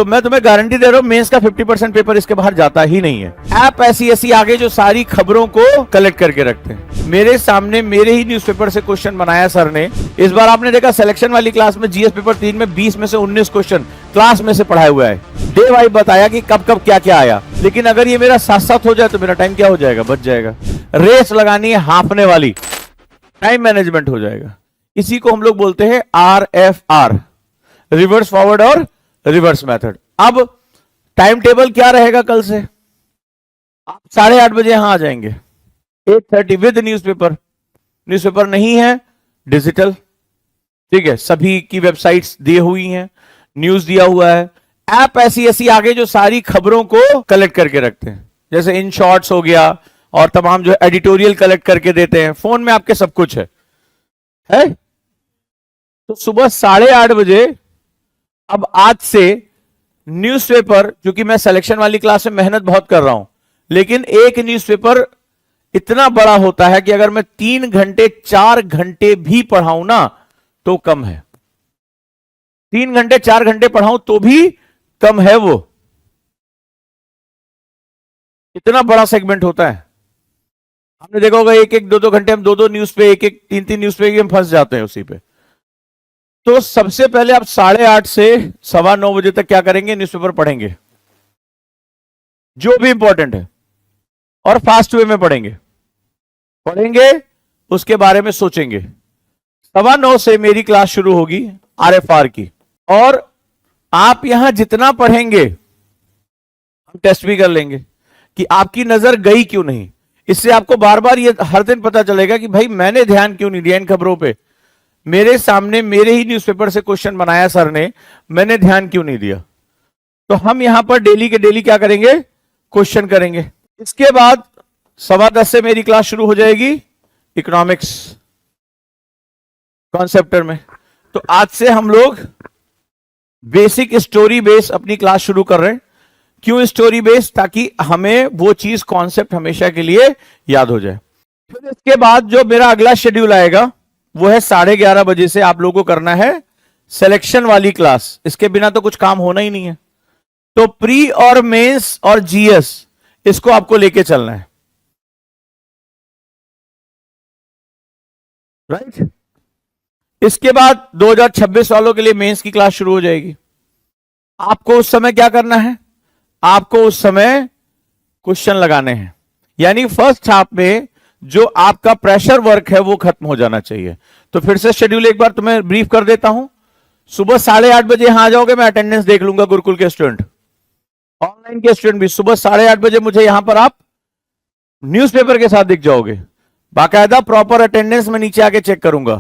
तो मैं तुम्हें गारंटी दे रहा हूं मेंस का 50% पेपर इसके बाहर जाता ही नहीं है। ऐप ऐसी आगे जो सारी खबरों को कलेक्ट करके रखते हैं। मेरे सामने मेरे ही न्यूज़पेपर से क्वेश्चन बनाया सर ने। इस बार आपने देखा सिलेक्शन वाली क्लास में जीएस पेपर 3 में 20 में से 19 क्वेश्चन क्लास में से पढ़ाया हुआ है। डे वाइज बताया कि कब कब क्या क्या आया। लेकिन अगर ये मेरा साथ साथ हो जाए तो मेरा टाइम क्या हो जाएगा, बच जाएगा। रेस लगानी है हांफने वाली, टाइम मैनेजमेंट हो जाएगा। इसी को हम लोग बोलते हैं RFR, रिवर्स फॉरवर्ड और रिवर्स मेथड। अब टाइम टेबल क्या रहेगा कल से? आप 8:30 बजे यहां आ जाएंगे, 8:30 विद न्यूज़पेपर। न्यूज़पेपर नहीं है डिजिटल, ठीक है, सभी की वेबसाइट्स दी हुई हैं, न्यूज दिया हुआ है। ऐप ऐसी आगे जो सारी खबरों को कलेक्ट करके रखते हैं, जैसे इन शॉर्ट्स हो गया और तमाम जो एडिटोरियल कलेक्ट करके देते हैं। फोन में आपके सब कुछ है? तो सुबह 8:30 बजे अब आज से न्यूज़पेपर, क्योंकि मैं सिलेक्शन वाली क्लास में मेहनत बहुत कर रहा हूं, लेकिन एक न्यूज़पेपर इतना बड़ा होता है कि अगर मैं 3 घंटे 4 घंटे भी पढ़ाऊं ना तो कम है। 3 घंटे 4 घंटे पढ़ाऊं तो भी कम है। वो इतना बड़ा सेगमेंट होता है। आपने देखा होगा 1-1 2-2 घंटे हम 2-2 न्यूज पे, 1-1 3-3 न्यूज पे हम फंस जाते हैं उसी पे। तो सबसे पहले आप 8:30 से 9:15 बजे तक क्या करेंगे? न्यूज़पेपर पढ़ेंगे, जो भी इंपॉर्टेंट है, और फास्ट वे में पढ़ेंगे। उसके बारे में सोचेंगे। 9:15 से मेरी क्लास शुरू होगी RFR की, और आप यहां जितना पढ़ेंगे हम टेस्ट भी कर लेंगे कि आपकी नजर गई क्यों नहीं। इससे आपको बार बार ये हर दिन पता चलेगा कि भाई मैंने ध्यान क्यों नहीं दिया इन खबरों पे। मेरे सामने मेरे ही न्यूज़पेपर से क्वेश्चन बनाया सर ने, मैंने ध्यान क्यों नहीं दिया। तो हम यहां पर डेली के डेली क्या करेंगे? क्वेश्चन करेंगे। इसके बाद 10:15 से मेरी क्लास शुरू हो जाएगी इकोनॉमिक्स कॉन्सेप्टर में। तो आज से हम लोग बेसिक स्टोरी बेस अपनी क्लास शुरू कर रहे हैं। क्यों स्टोरी बेस? ताकि हमें वो चीज कॉन्सेप्ट हमेशा के लिए याद हो जाए। फिर इसके बाद जो मेरा अगला शेड्यूल आएगा वो है 11:30 बजे से आप लोगों को करना है सिलेक्शन वाली क्लास। इसके बिना तो कुछ काम होना ही नहीं है। तो प्री और मेंस और जीएस इसको आपको लेके चलना है, राइट। इसके बाद 2026 वालों के लिए मेंस की क्लास शुरू हो जाएगी। आपको उस समय क्या करना है? आपको उस समय क्वेश्चन लगाने हैं। यानी फर्स्ट हाफ में जो आपका प्रेशर वर्क है वो खत्म हो जाना चाहिए। तो फिर से शेड्यूल एक बार तुम्हें ब्रीफ कर देता हूं। सुबह 8:30 बजे यहां आ जाओगे, मैं अटेंडेंस देख लूंगा। गुरुकुल के स्टूडेंट, ऑनलाइन के स्टूडेंट भी सुबह 8:30 बजे मुझे यहां पर आप न्यूज़पेपर के साथ दिख जाओगे। बाकायदा प्रॉपर अटेंडेंस में नीचे आके चेक करूंगा।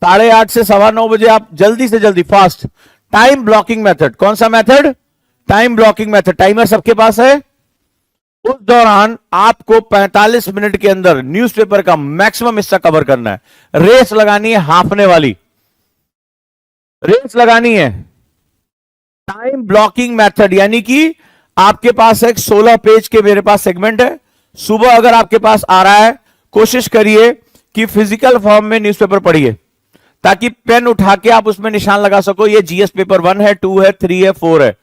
8:30 से 9:15 बजे आप जल्दी से जल्दी फास्ट टाइम ब्लॉकिंग मेथड। कौन सा method? Time blocking method. Timer सबके पास है। उस दौरान आपको 45 मिनट के अंदर न्यूज़पेपर का मैक्सिमम हिस्सा कवर करना है। रेस लगानी है हांफने वाली, रेस लगानी है। टाइम ब्लॉकिंग मेथड यानी कि आपके पास एक 16 पेज के मेरे पास सेगमेंट है। सुबह अगर आपके पास आ रहा है, कोशिश करिए कि फिजिकल फॉर्म में न्यूज़पेपर पढ़िए, ताकि पेन उठा के आप उसमें निशान लगा सको। ये जीएस पेपर 1 है, 2 है, 3 है, 4 है।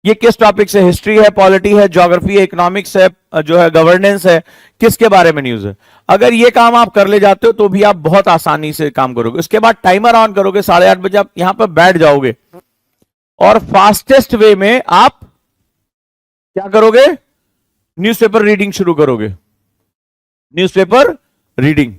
ये किस टॉपिक से? हिस्ट्री है, पॉलिटी है, ज्योग्राफी है, इकोनॉमिक्स है, जो है गवर्नेंस है, किसके बारे में न्यूज है। अगर ये काम आप कर ले जाते हो तो भी आप बहुत आसानी से काम करोगे। उसके बाद टाइमर ऑन करोगे, 8:30 बजे आप यहां पर बैठ जाओगे और फास्टेस्ट वे में आप क्या करोगे? न्यूज़पेपर रीडिंग शुरू करोगे। न्यूज़पेपर रीडिंग,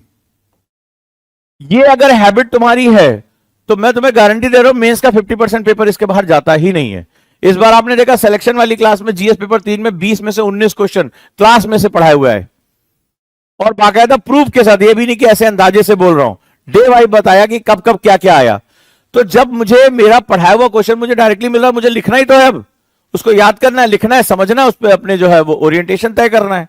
ये अगर हैबिट तुम्हारी है तो मैं तुम्हें गारंटी दे रहा हूं मेंस का 50% पेपर इसके बाहर जाता ही नहीं है। इस बार आपने देखा सिलेक्शन वाली क्लास में जीएस पेपर 3 में 20 में से 19 क्वेश्चन क्लास में से पढ़ाया हुआ है, और बाकायदा प्रूफ के साथ। ये भी नहीं कि ऐसे अंदाजे से बोल रहा हूं, डे वाइज बताया कि कब कब क्या क्या आया। तो जब मुझे मेरा पढ़ाया हुआ क्वेश्चन मुझे डायरेक्टली मिल रहा है, मुझे लिखना ही तो है। अब उसको याद करना है, लिखना है, समझना है, उस पर अपने जो है वो ओरिएंटेशन तय करना है।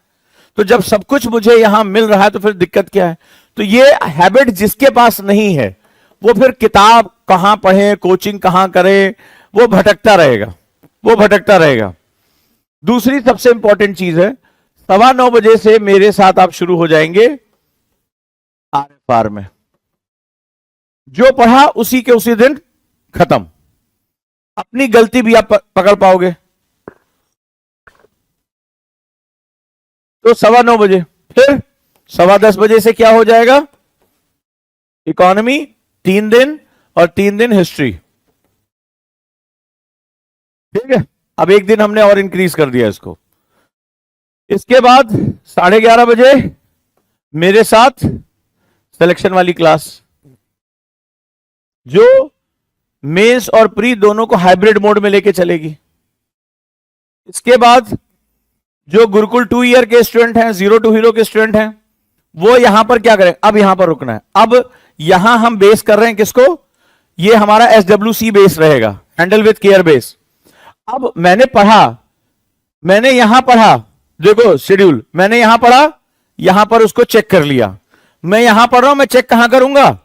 तो जब सब कुछ मुझे यहां मिल रहा है तो फिर दिक्कत क्या है? तो ये हैबिट जिसके पास नहीं है वो फिर किताब कहां पढ़े, कोचिंग कहां करे, वो भटकता रहेगा, वो भटकता रहेगा। दूसरी सबसे इंपॉर्टेंट चीज है, 9:15 बजे से मेरे साथ आप शुरू हो जाएंगे RFR में। जो पढ़ा उसी के उसी दिन खत्म। अपनी गलती भी आप पकड़ पाओगे। तो 9:15 फिर 10:15 से क्या हो जाएगा, इकोनॉमी 3 दिन और 3 दिन हिस्ट्री। ठीक है, अब एक दिन हमने और इंक्रीज कर दिया इसको। इसके बाद 11:30 मेरे साथ सिलेक्शन वाली क्लास, जो मेंस और प्री दोनों को हाइब्रिड मोड में लेके चलेगी। इसके बाद जो गुरुकुल 2 ईयर के स्टूडेंट हैं, 0 to हीरो के स्टूडेंट हैं, वो यहां पर क्या करें, अब यहां पर रुकना है। अब यहां हम बेस कर रहे हैं किसको, ये हमारा SWC बेस रहेगा, हैंडल विथ केयर बेस। अब मैंने यहां पढ़ा, देखो शेड्यूल, मैंने यहां पढ़ा, यहां पर उसको चेक कर लिया। मैं यहां पढ़ रहा हूं, मैं चेक कहां करूंगा,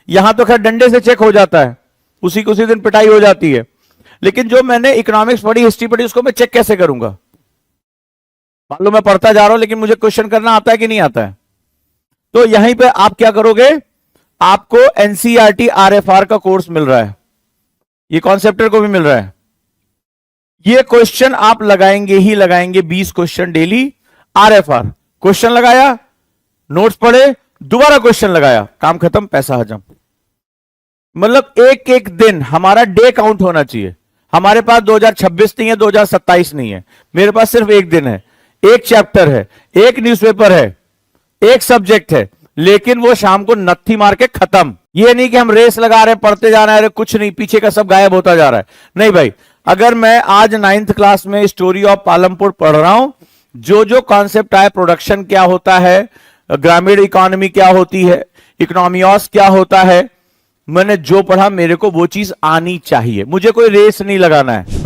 यहां तो खैर डंडे से चेक हो जाता है, उसी दिन पिटाई हो जाती है। लेकिन जो मैंने इकोनॉमिक्स पढ़ी, हिस्ट्री पढ़ी, उसको मैं चेक कैसे करूंगा। मान लो मैं पढ़ता जा रहा हूं लेकिन मुझे क्वेश्चन करना आता है कि नहीं आता है, तो यहीं पे आप क्या करोगे, आपको NCERT RFR का कोर्स मिल रहा है, ये कॉन्सेप्टर को भी मिल रहा है। ये क्वेश्चन आप लगाएंगे ही लगाएंगे, 20 क्वेश्चन डेली। RFR क्वेश्चन लगाया, नोट्स पढ़े, दोबारा क्वेश्चन लगाया, काम खत्म, पैसा हजम। मतलब एक एक दिन हमारा डे काउंट होना चाहिए। हमारे पास 2026 नहीं है, 2027 नहीं है, मेरे पास सिर्फ एक दिन है, एक चैप्टर है, एक न्यूज़पेपर है, एक सब्जेक्ट है, लेकिन वो शाम को नत्थी मार के खत्म। ये नहीं कि हम रेस लगा रहे हैं, पढ़ते जा रहे हैं, कुछ नहीं, पीछे का सब गायब होता जा रहा है। नहीं भाई, अगर मैं आज 9th क्लास में स्टोरी ऑफ पालमपुर पढ़ रहा हूं, जो कॉन्सेप्ट आए, प्रोडक्शन क्या होता है, ग्रामीण इकोनॉमी क्या होती है, इकोनॉमियास क्या होता है, मैंने जो पढ़ा मेरे को वो चीज आनी चाहिए, मुझे कोई रेस नहीं लगाना है।